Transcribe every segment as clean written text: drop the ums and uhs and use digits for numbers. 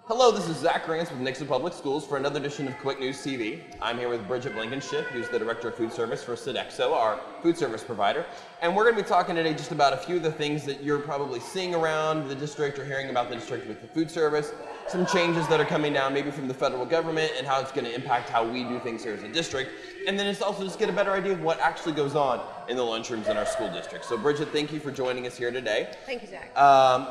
Hello, this is Zach Rance with Nixa Public Schools for another edition of Quick News TV. I'm here with Bridget Blankenship, who's the Director of Food Service for Sodexo, our food service provider. And we're going to be talking today just about a few of the things that you're probably seeing around the district or hearing about the district with the food service, some changes that are coming down maybe from the federal government and how it's going to impact how we do things here as a district. And then it's also just get a better idea of what actually goes on in the lunchrooms in our school district. So Bridget, thank you for joining us here today. Thank you, Zach.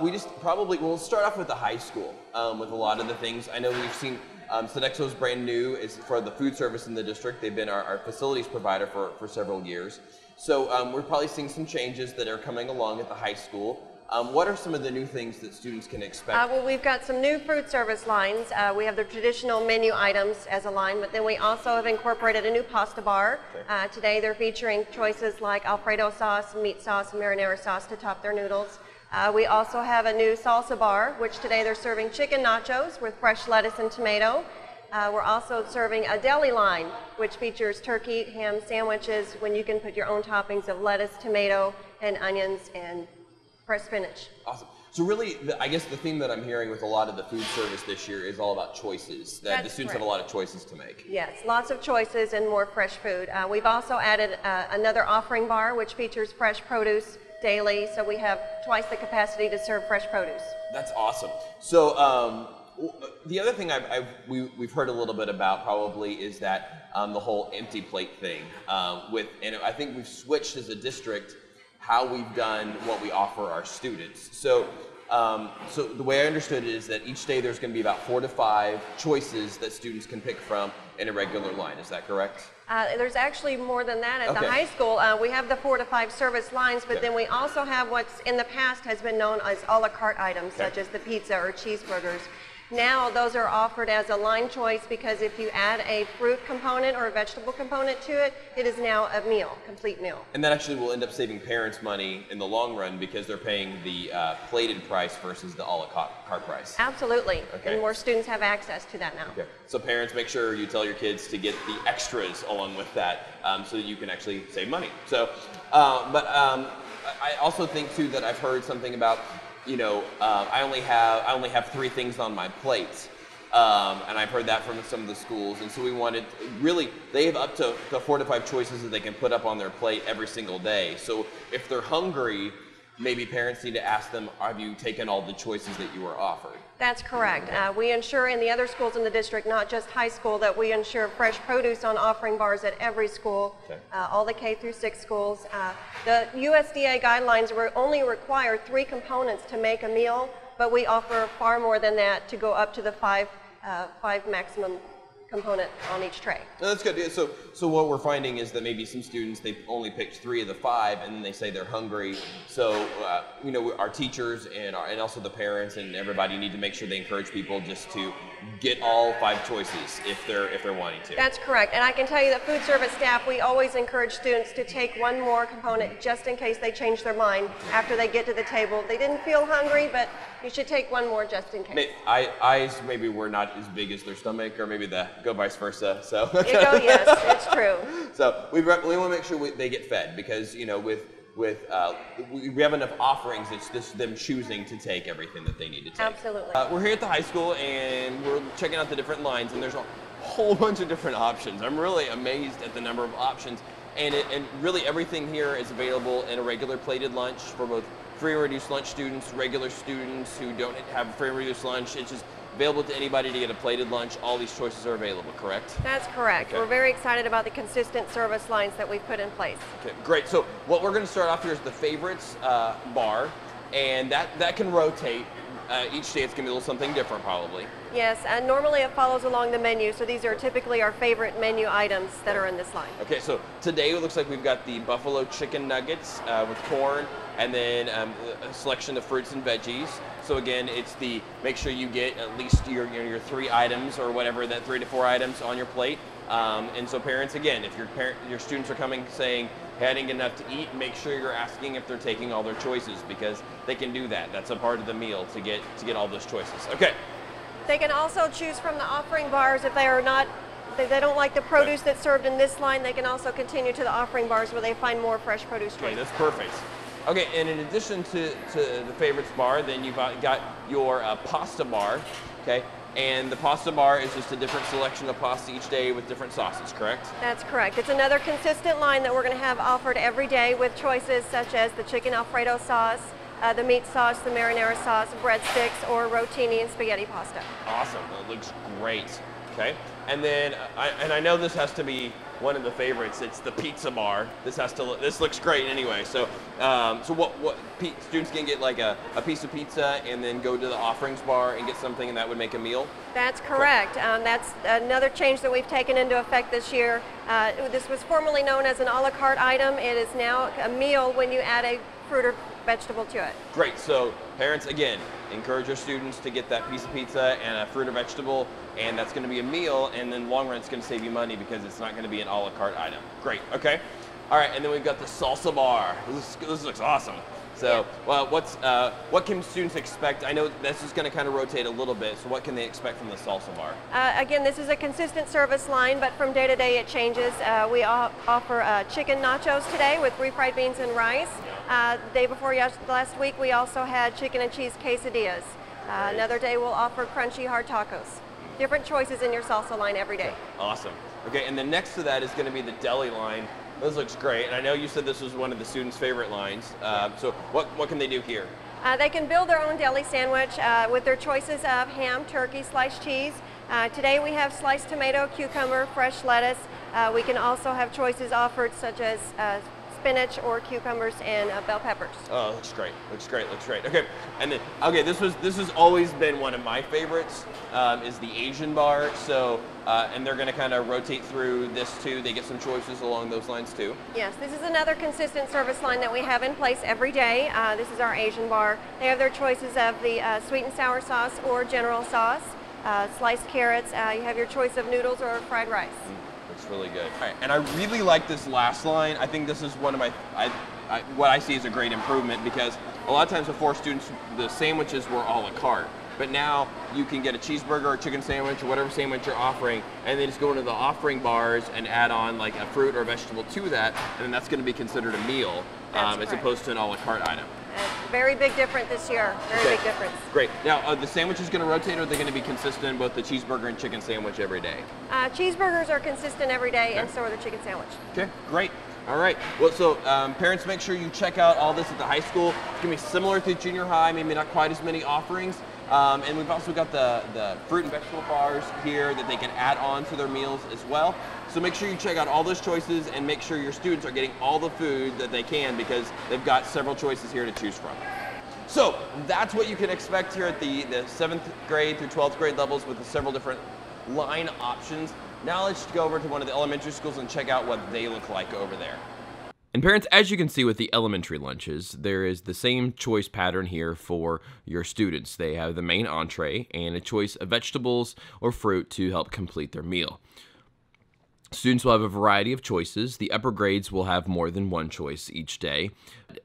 We'll start off with the high school with a lot of the things. I know we've seen Sodexo's brand new is for the food service in the district. They've been our facilities provider for several years. So we're probably seeing some changes that are coming along at the high school. What are some of the new things that students can expect? Well, we've got some new food service lines. We have the traditional menu items as a line, but then we also have incorporated a new pasta bar. Okay. Today they're featuring choices like Alfredo sauce, meat sauce, and marinara sauce to top their noodles. We also have a new Salsa Bar, which today they're serving chicken nachos with fresh lettuce and tomato. We're also serving a Deli line, which features turkey, ham sandwiches, when you can put your own toppings of lettuce, tomato, and onions, and fresh spinach. Awesome. So really, I guess the theme that I'm hearing with a lot of the food service this year is all about choices, that the students have a lot of choices to make. Yes, lots of choices and more fresh food. We've also added another offering bar, which features fresh produce daily, so we have twice the capacity to serve fresh produce. That's awesome. So the other thing we've heard a little bit about probably is that the whole empty plate thing. And I think we've switched as a district how we've done what we offer our students. So the way I understood it is that each day there's going to be about 4 to 5 choices that students can pick from in a regular line. Is that correct? There's actually more than that at the high school. We have the 4 to 5 service lines, but then we also have what's in the past has been known as a la carte items, such as the pizza or cheeseburgers. Now those are offered as a line choice because if you add a fruit component or a vegetable component to it, it is now a meal, complete meal. And that actually will end up saving parents money in the long run because they're paying the plated price versus the a la carte price. Absolutely, Okay. and more students have access to that now. Okay. So parents, make sure you tell your kids to get the extras along with that so that you can actually save money. So, I also think too that I've heard something about, I only have 3 things on my plate, and I've heard that from some of the schools. And so we wanted they have up to 4 to 5 choices that they can put up on their plate every single day. So if they're hungry, maybe parents need to ask them, have you taken all the choices that you were offered? That's correct. We ensure in the other schools in the district, not just high school, that we ensure fresh produce on offering bars at every school, all the K through 6 schools. The USDA guidelines only require 3 components to make a meal, but we offer far more than that to go up to the 5 maximum component on each tray. No, that's good. So what we're finding is that maybe some students, they've only picked 3 of the 5 and then they say they're hungry. So our teachers and also the parents and everybody need to make sure they encourage people just to get all 5 choices if they're wanting to. That's correct. And I can tell you that food service staff, we always encourage students to take 1 more component just in case they change their mind after they get to the table. They didn't feel hungry, but you should take 1 more just in case. Eyes maybe were not as big as their stomach, or maybe go vice versa. So yes, it's true. So we want to make sure they get fed because we have enough offerings. It's just them choosing to take everything that they need to take. Absolutely. We're here at the high school and we're checking out the different lines, and there's a whole bunch of different options. I'm really amazed at the number of options, and really everything here is available in a regular plated lunch for both free and reduced lunch students, regular students who don't have free and reduced lunch. It's just available to anybody to get a plated lunch. All these choices are available, correct? That's correct. Okay. We're very excited about the consistent service lines that we've put in place. Okay, great. So what we're going to start off here is the favorites bar, and that can rotate. Each day it's going to be a little something different probably. Yes, and normally it follows along the menu, so these are typically our favorite menu items that are in this line. Okay, so today it looks like we've got the buffalo chicken nuggets with corn, and then a selection of fruits and veggies. So again, it's make sure you get at least your 3 items or whatever, that 3 to 4 items on your plate. And so parents, again, if your students are coming saying, hey, I didn't get enough to eat, make sure you're asking if they're taking all their choices, because they can do that. That's a part of the meal to get all those choices. Okay. They can also choose from the offering bars if they don't like the produce that's served in this line. They can also continue to the offering bars where they find more fresh produce choices. Okay, that's perfect. Okay, and in addition to the favorites bar, then you've got your pasta bar, okay? And the pasta bar is just a different selection of pasta each day with different sauces, correct? That's correct. It's another consistent line that we're going to have offered every day with choices such as the chicken Alfredo sauce, the meat sauce, the marinara sauce, breadsticks, or rotini and spaghetti pasta. Awesome, that looks great, okay? And then, I know this has to be one of the favorites. It's the pizza bar. This looks great anyway. So, students can get like a piece of pizza and then go to the offerings bar and get something, and that would make a meal? That's correct. That's another change that we've taken into effect this year. This was formerly known as an a la carte item. It is now a meal when you add a fruit or vegetable to it. Great. So parents, again, encourage your students to get that piece of pizza and a fruit or vegetable, and that's going to be a meal, and in the long run it's going to save you money because it's not going to be an a la carte item. Great. Okay. All right, and then we've got the salsa bar. This looks awesome. So, well, what can students expect? I know this is going to kind of rotate a little bit, so what can they expect from the salsa bar? Again, this is a consistent service line, but from day to day it changes. We offer chicken nachos today with refried beans and rice. Day before last week, we also had chicken and cheese quesadillas. Another day we'll offer crunchy hard tacos. Different choices in your salsa line every day. Awesome. Okay, and then next to that is going to be the deli line. This looks great, and I know you said this was one of the students' favorite lines. So what can they do here? They can build their own deli sandwich with their choices of ham, turkey, sliced cheese. Today we have sliced tomato, cucumber, fresh lettuce. We can also have choices offered such as spinach or cucumbers and bell peppers. Oh, looks great. Looks great. Looks great. Okay, and then this has always been one of my favorites. Is the Asian bar. So and they're going to kind of rotate through this too. They get some choices along those lines too. Yes, this is another consistent service line that we have in place every day. This is our Asian bar. They have their choices of the sweet and sour sauce or general sauce, sliced carrots. You have your choice of noodles or fried rice. Looks really good. All right, and I really like this last line. I think this is one of my, what I see as a great improvement, because a lot of times before, students, the sandwiches were a la carte. But now you can get a cheeseburger or chicken sandwich or whatever sandwich you're offering, and then just go into the offering bars and add on like a fruit or a vegetable to that, and then that's going to be considered a meal as opposed to an a la carte item. Very big difference this year. Very big difference. Great. Now, the sandwich is going to rotate, or are they going to be consistent, both the cheeseburger and chicken sandwich every day? Cheeseburgers are consistent every day, and so are the chicken sandwich. Okay, great. All right. Well, so parents, make sure you check out all this at the high school. It's going to be similar to junior high, maybe not quite as many offerings. And we've also got the fruit and vegetable bars here that they can add on to their meals as well. So make sure you check out all those choices and make sure your students are getting all the food that they can, because they've got several choices here to choose from. So that's what you can expect here at the 7th grade through 12th grade levels with the several different line options. Now let's go over to one of the elementary schools and check out what they look like over there. And parents, as you can see with the elementary lunches, there is the same choice pattern here for your students. They have the main entree and a choice of vegetables or fruit to help complete their meal. Students will have a variety of choices. The upper grades will have more than one choice each day,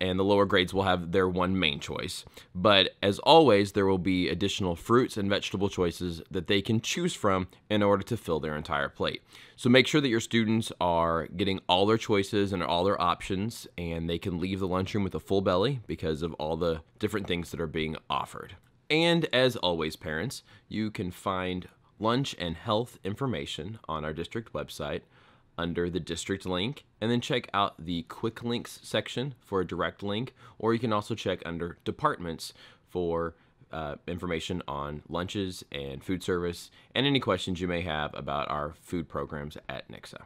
and the lower grades will have their one main choice. But as always, there will be additional fruits and vegetable choices that they can choose from in order to fill their entire plate. So make sure that your students are getting all their choices and all their options, and they can leave the lunchroom with a full belly because of all the different things that are being offered. And as always, parents, you can find lunch and health information on our district website under the district link, and then check out the quick links section for a direct link, or you can also check under departments for information on lunches and food service and any questions you may have about our food programs at Nixa.